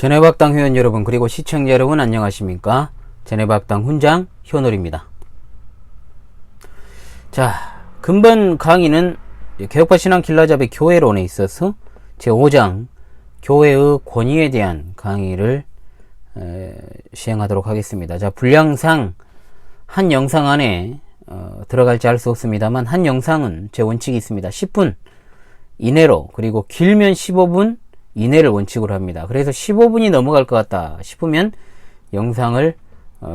전해박당 회원 여러분, 그리고 시청자 여러분, 안녕하십니까? 전해박당 훈장 효놀입니다. 자, 근본 강의는 개혁파 신앙 길라잡의 교회론에 있어서 제5장 교회의 권위에 대한 강의를 시행하도록 하겠습니다. 자, 분량상 한 영상 안에 들어갈지 알 수 없습니다만, 한 영상은 제 원칙이 있습니다. 10분 이내로, 그리고 길면 15분 이내를 원칙으로 합니다. 그래서 15분이 넘어갈 것 같다 싶으면 영상을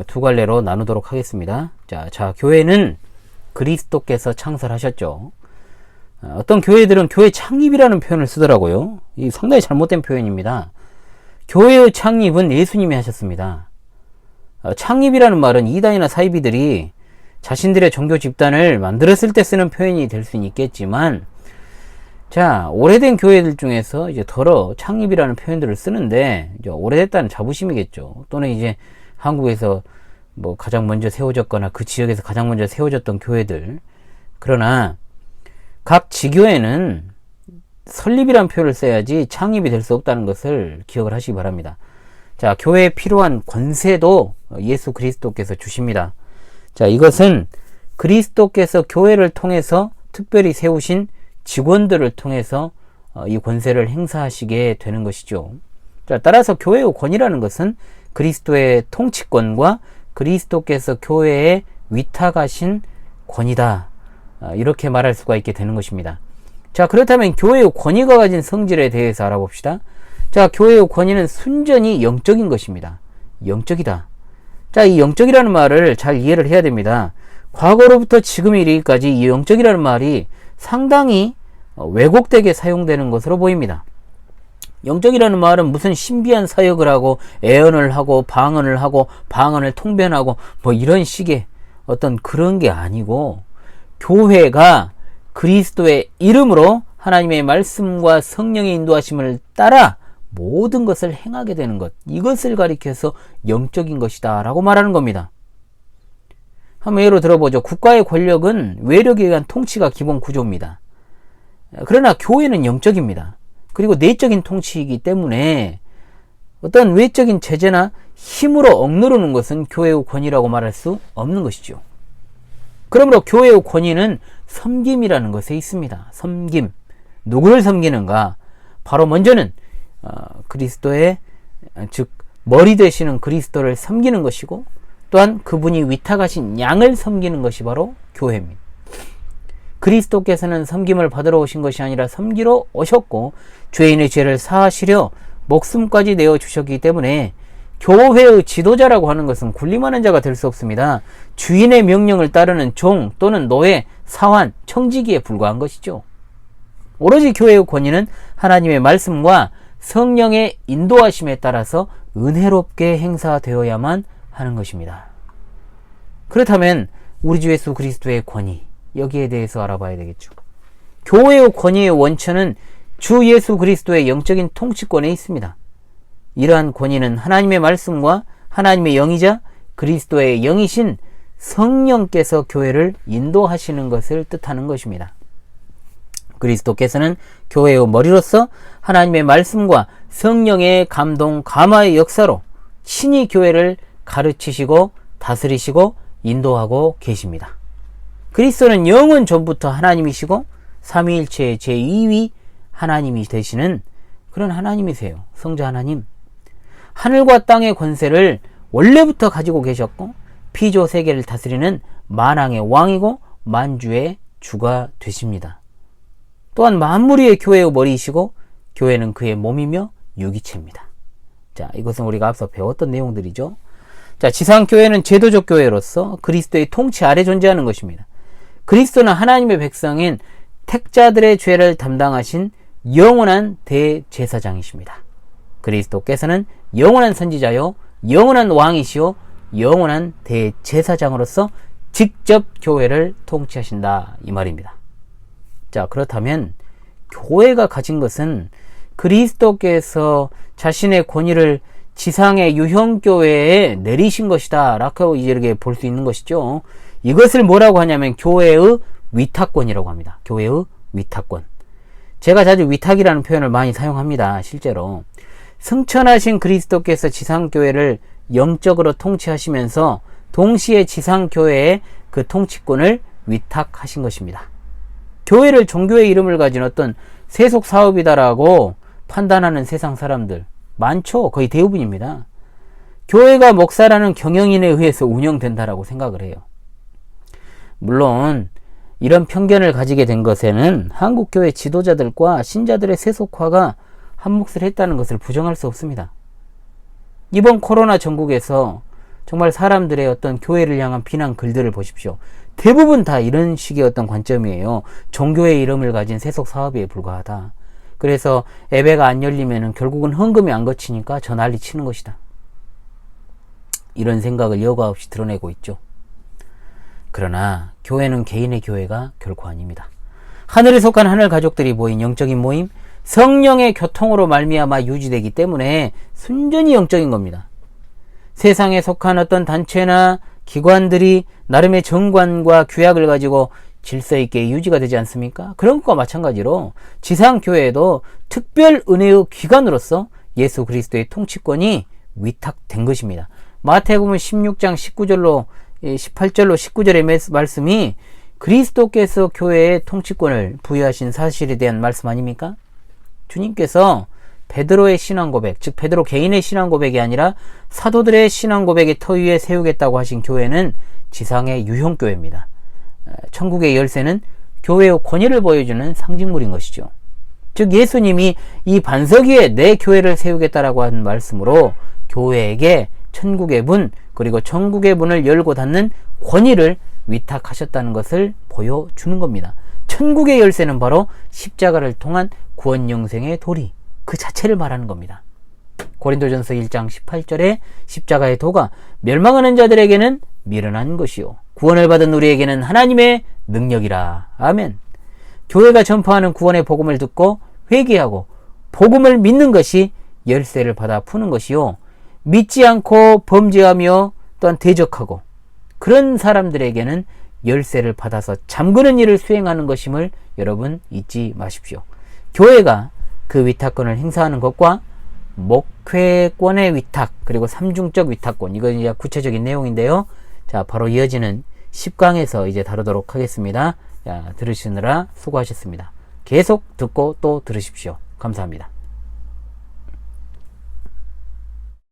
두 갈래로 나누도록 하겠습니다. 자, 교회는 그리스도께서 창설하셨죠. 어떤 교회들은 교회 창립이라는 표현을 쓰더라고요. 이 상당히 잘못된 표현입니다. 교회의 창립은 예수님이 하셨습니다. 창립이라는 말은 이단이나 사이비들이 자신들의 종교 집단을 만들었을 때 쓰는 표현이 될 수는 있겠지만, 자, 오래된 교회들 중에서 이제 더러 창립이라는 표현들을 쓰는데, 이제 오래됐다는 자부심이겠죠. 또는 이제 한국에서 뭐 가장 먼저 세워졌거나 그 지역에서 가장 먼저 세워졌던 교회들. 그러나 각 지교회는 설립이라는 표현을 써야지 창립이 될 수 없다는 것을 기억을 하시기 바랍니다. 자, 교회에 필요한 권세도 예수 그리스도께서 주십니다. 자, 이것은 그리스도께서 교회를 통해서 특별히 세우신 직원들을 통해서 이 권세를 행사하시게 되는 것이죠. 자, 따라서 교회의 권위라는 것은 그리스도의 통치권과 그리스도께서 교회에 위탁하신 권위다, 이렇게 말할 수가 있게 되는 것입니다. 자, 그렇다면 교회의 권위가 가진 성질에 대해서 알아봅시다. 자, 교회의 권위는 순전히 영적인 것입니다. 영적이다. 자, 이 영적이라는 말을 잘 이해를 해야 됩니다. 과거로부터 지금에 이르기까지 이 영적이라는 말이 상당히 왜곡되게 사용되는 것으로 보입니다. 영적이라는 말은 무슨 신비한 사역을 하고 애언을 하고 방언을 통변하고 뭐 이런 식의 어떤 그런 게 아니고, 교회가 그리스도의 이름으로 하나님의 말씀과 성령의 인도하심을 따라 모든 것을 행하게 되는 것, 이것을 가리켜서 영적인 것이다 라고 말하는 겁니다. 한번 예로 들어보죠. 국가의 권력은 외력에 의한 통치가 기본 구조입니다. 그러나 교회는 영적입니다. 그리고 내적인 통치이기 때문에 어떤 외적인 제재나 힘으로 억누르는 것은 교회의 권위라고 말할 수 없는 것이죠. 그러므로 교회의 권위는 섬김이라는 것에 있습니다. 섬김. 누구를 섬기는가? 바로 먼저는 그리스도의, 즉 머리 되시는 그리스도를 섬기는 것이고, 또한 그분이 위탁하신 양을 섬기는 것이 바로 교회입니다. 그리스도께서는 섬김을 받으러 오신 것이 아니라 섬기러 오셨고, 죄인의 죄를 사하시려 목숨까지 내어주셨기 때문에 교회의 지도자라고 하는 것은 군림하는 자가 될 수 없습니다. 주인의 명령을 따르는 종 또는 노예, 사환, 청지기에 불과한 것이죠. 오로지 교회의 권위는 하나님의 말씀과 성령의 인도하심에 따라서 은혜롭게 행사되어야만 하는 것입니다. 그렇다면 우리 주 예수 그리스도의 권위, 여기에 대해서 알아봐야 되겠죠. 교회의 권위의 원천은 주 예수 그리스도의 영적인 통치권에 있습니다. 이러한 권위는 하나님의 말씀과 하나님의 영이자 그리스도의 영이신 성령께서 교회를 인도하시는 것을 뜻하는 것입니다. 그리스도께서는 교회의 머리로서 하나님의 말씀과 성령의 감동, 감화의 역사로 친히 교회를 가르치시고 다스리시고 인도하고 계십니다. 그리스도는 영원 전부터 하나님이시고 삼위일체의 제2위 하나님이 되시는 그런 하나님이세요. 성자 하나님. 하늘과 땅의 권세를 원래부터 가지고 계셨고, 피조 세계를 다스리는 만왕의 왕이고 만주의 주가 되십니다. 또한 만물 위의 교회의 머리이시고, 교회는 그의 몸이며 유기체입니다. 자, 이것은 우리가 앞서 배웠던 내용들이죠. 자, 지상교회는 제도적 교회로서 그리스도의 통치 아래 존재하는 것입니다. 그리스도는 하나님의 백성인 택자들의 죄를 담당하신 영원한 대제사장이십니다. 그리스도께서는 영원한 선지자요, 영원한 왕이시요, 영원한 대제사장으로서 직접 교회를 통치하신다, 이 말입니다. 자, 그렇다면 교회가 가진 것은 그리스도께서 자신의 권위를 지상의 유형교회에 내리신 것이다 라고 이렇게 볼 수 있는 것이죠. 이것을 뭐라고 하냐면 교회의 위탁권이라고 합니다. 교회의 위탁권. 제가 자주 위탁이라는 표현을 많이 사용합니다. 실제로 승천하신 그리스도께서 지상교회를 영적으로 통치하시면서 동시에 지상교회의 그 통치권을 위탁하신 것입니다. 교회를 종교의 이름을 가진 어떤 세속 사업이다라고 판단하는 세상 사람들 많죠. 거의 대부분입니다. 교회가 목사라는 경영인에 의해서 운영된다라고 생각을 해요. 물론 이런 편견을 가지게 된 것에는 한국교회 지도자들과 신자들의 세속화가 한몫을 했다는 것을 부정할 수 없습니다. 이번 코로나 전국에서 정말 사람들의 어떤 교회를 향한 비난 글들을 보십시오. 대부분 다 이런 식의 어떤 관점이에요. 종교의 이름을 가진 세속 사업에 불과하다. 그래서 예배가 안 열리면은 결국은 헌금이 안 거치니까 저 난리 치는 것이다. 이런 생각을 여과 없이 드러내고 있죠. 그러나 교회는 개인의 교회가 결코 아닙니다. 하늘에 속한 하늘 가족들이 모인 영적인 모임, 성령의 교통으로 말미암아 유지되기 때문에 순전히 영적인 겁니다. 세상에 속한 어떤 단체나 기관들이 나름의 정관과 규약을 가지고 질서 있게 유지가 되지 않습니까? 그런 것과 마찬가지로 지상교회에도 특별 은혜의 기관으로서 예수 그리스도의 통치권이 위탁된 것입니다. 마태복음 16장 18절로 19절의 말씀이 그리스도께서 교회에 통치권을 부여하신 사실에 대한 말씀 아닙니까? 주님께서 베드로의 신앙 고백, 즉 베드로 개인의 신앙 고백이 아니라 사도들의 신앙 고백의 터 위에 세우겠다고 하신 교회는 지상의 유형교회입니다. 천국의 열쇠는 교회의 권위를 보여주는 상징물인 것이죠. 즉 예수님이 이 반석 위에 내 교회를 세우겠다라고 하는 말씀으로 교회에게 천국의 문 그리고 천국의 문을 열고 닫는 권위를 위탁하셨다는 것을 보여주는 겁니다. 천국의 열쇠는 바로 십자가를 통한 구원 영생의 도리 그 자체를 말하는 겁니다. 고린도전서 1장 18절에 십자가의 도가 멸망하는 자들에게는 미련한 것이요 구원을 받은 우리에게는 하나님의 능력이라. 아멘. 교회가 전파하는 구원의 복음을 듣고 회개하고 복음을 믿는 것이 열쇠를 받아 푸는 것이요 믿지 않고 범죄하며 또한 대적하고 그런 사람들에게는 열쇠를 받아서 잠그는 일을 수행하는 것임을 여러분 잊지 마십시오. 교회가 그 위탁권을 행사하는 것과 목회권의 위탁 그리고 삼중적 위탁권 이건 이제 구체적인 내용인데요. 자 바로 이어지는 10강에서 이제 다루도록 하겠습니다. 자, 들으시느라 수고하셨습니다. 계속 듣고 또 들으십시오. 감사합니다.